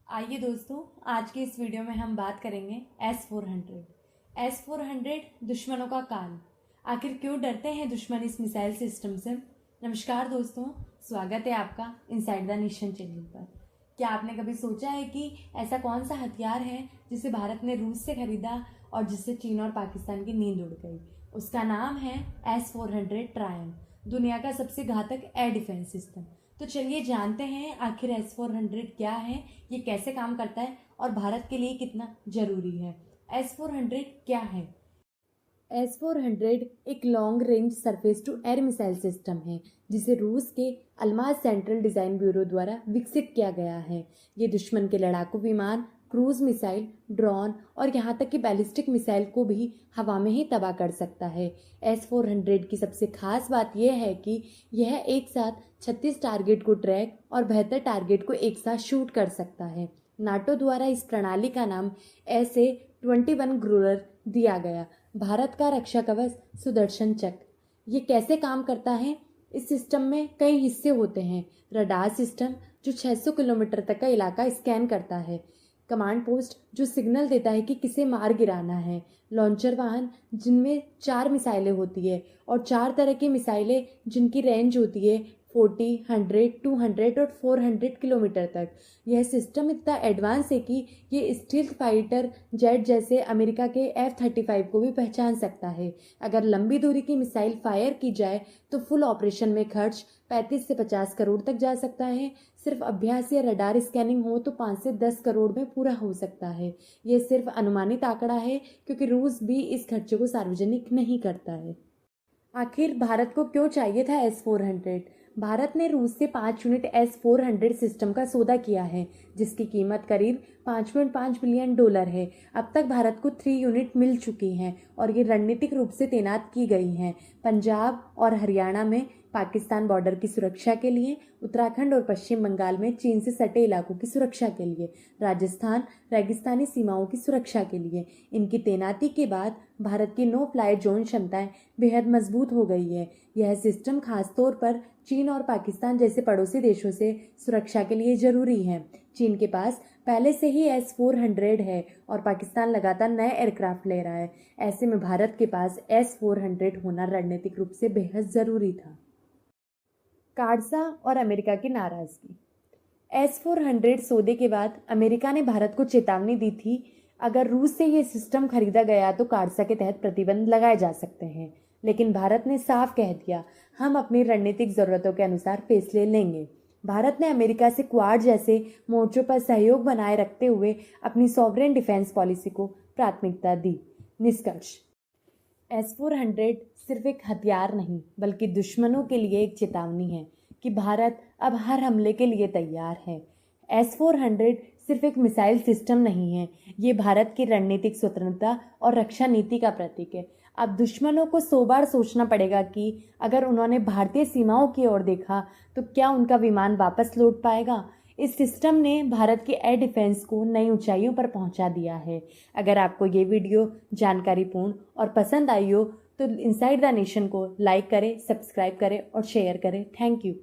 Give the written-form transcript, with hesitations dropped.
आइए दोस्तों, आज के इस वीडियो में हम बात करेंगे S-400 दुश्मनों का काल। आखिर क्यों डरते हैं दुश्मन इस मिसाइल सिस्टम से। नमस्कार दोस्तों, स्वागत है आपका इनसाइड द नेशन चैनल पर। क्या आपने कभी सोचा है कि ऐसा कौन सा हथियार है जिसे भारत ने रूस से खरीदा और जिससे चीन और पाकिस्तान की नींद उड़ गई। उसका नाम है S-400 ट्रायम्फ, दुनिया का सबसे घातक एयर डिफेंस सिस्टम। तो चलिए जानते हैं आखिर S-400 क्या है, ये कैसे काम करता है और भारत के लिए कितना जरूरी है। S-400 क्या है? S-400 एक long range surface to air missile system है जिसे रूस के अल्माज सेंट्रल डिज़ाइन ब्यूरो द्वारा विकसित किया गया है। ये दुश्मन के लड़ाकू विमान, क्रूज मिसाइल, ड्रोन और यहाँ तक कि बैलिस्टिक मिसाइल को भी हवा में ही तबाह कर सकता है। S-400 की सबसे खास बात यह है कि यह एक साथ 36 टारगेट को ट्रैक और 72 टारगेट को एक साथ शूट कर सकता है। नाटो द्वारा इस प्रणाली का नाम SA-21 ग्रूरर दिया गया। भारत का रक्षा कवच सुदर्शन चक्र। ये कैसे काम करता है? इस सिस्टम में कई हिस्से होते हैं। रडार सिस्टम जो 600 किलोमीटर तक का इलाका स्कैन करता है। कमांड पोस्ट जो सिग्नल देता है कि किसे मार गिराना है। लॉन्चर वाहन जिनमें 4 मिसाइलें होती है और 4 तरह की मिसाइलें जिनकी रेंज होती है 40, 100, 200 और 400 किलोमीटर तक। यह सिस्टम इतना एडवांस है कि ये स्टील्थ फाइटर जेट जैसे अमेरिका के F-35 को भी पहचान सकता है। अगर लंबी दूरी की मिसाइल फायर की जाए तो फुल ऑपरेशन में खर्च 35 से 50 करोड़ तक जा सकता है। सिर्फ अभ्यास या रडार स्कैनिंग हो तो 5 से 10 करोड़ में पूरा हो सकता है। ये सिर्फ अनुमानित आंकड़ा है क्योंकि रूस भी इस खर्चे को सार्वजनिक नहीं करता है। आखिर भारत को क्यों चाहिए था S-400? भारत ने रूस से 5 यूनिट S-400 सिस्टम का सौदा किया है जिसकी कीमत करीब $5.5 बिलियन है। अब तक भारत को 3 यूनिट मिल चुकी हैं और ये रणनीतिक रूप से तैनात की गई हैं पंजाब और हरियाणा में पाकिस्तान बॉर्डर की सुरक्षा के लिए, उत्तराखंड और पश्चिम बंगाल में चीन से सटे इलाकों की सुरक्षा के लिए, राजस्थान रेगिस्तानी सीमाओं की सुरक्षा के लिए। इनकी तैनाती के बाद भारत की नो फ्लाई जोन क्षमताएं बेहद मजबूत हो गई है। यह सिस्टम खासतौर पर चीन और पाकिस्तान जैसे पड़ोसी देशों से सुरक्षा के लिए जरूरी है। चीन के पास पहले से ही S-400 है और पाकिस्तान लगातार नए एयरक्राफ्ट ले रहा है। ऐसे में भारत के पास S-400 होना रणनीतिक रूप से बेहद जरूरी था। काड़सा और अमेरिका की नाराजगी। S-400 सौदे के बाद अमेरिका ने भारत को चेतावनी दी थी, अगर रूस से ये सिस्टम खरीदा गया तो काड़सा के तहत प्रतिबंध लगाए जा सकते हैं। लेकिन भारत ने साफ कह दिया, हम अपनी रणनीतिक ज़रूरतों के अनुसार फैसले लेंगे। भारत ने अमेरिका से क्वाड जैसे मोर्चों पर सहयोग बनाए रखते हुए अपनी सॉवरेन डिफेंस पॉलिसी को प्राथमिकता दी। निष्कर्ष, S-400 सिर्फ एक हथियार नहीं बल्कि दुश्मनों के लिए एक चेतावनी है कि भारत अब हर हमले के लिए तैयार है। S-400 सिर्फ एक मिसाइल सिस्टम नहीं है, ये भारत की रणनीतिक स्वतंत्रता और रक्षा नीति का प्रतीक है। अब दुश्मनों को 100 बार सोचना पड़ेगा कि अगर उन्होंने भारतीय सीमाओं की ओर देखा तो क्या उनका विमान वापस लौट पाएगा। इस सिस्टम ने भारत के एयर डिफेंस को नई ऊंचाइयों पर पहुंचा दिया है। अगर आपको ये वीडियो जानकारीपूर्ण और पसंद आई हो तो इनसाइड द नेशन को लाइक करें, सब्सक्राइब करें और शेयर करें। Thank you.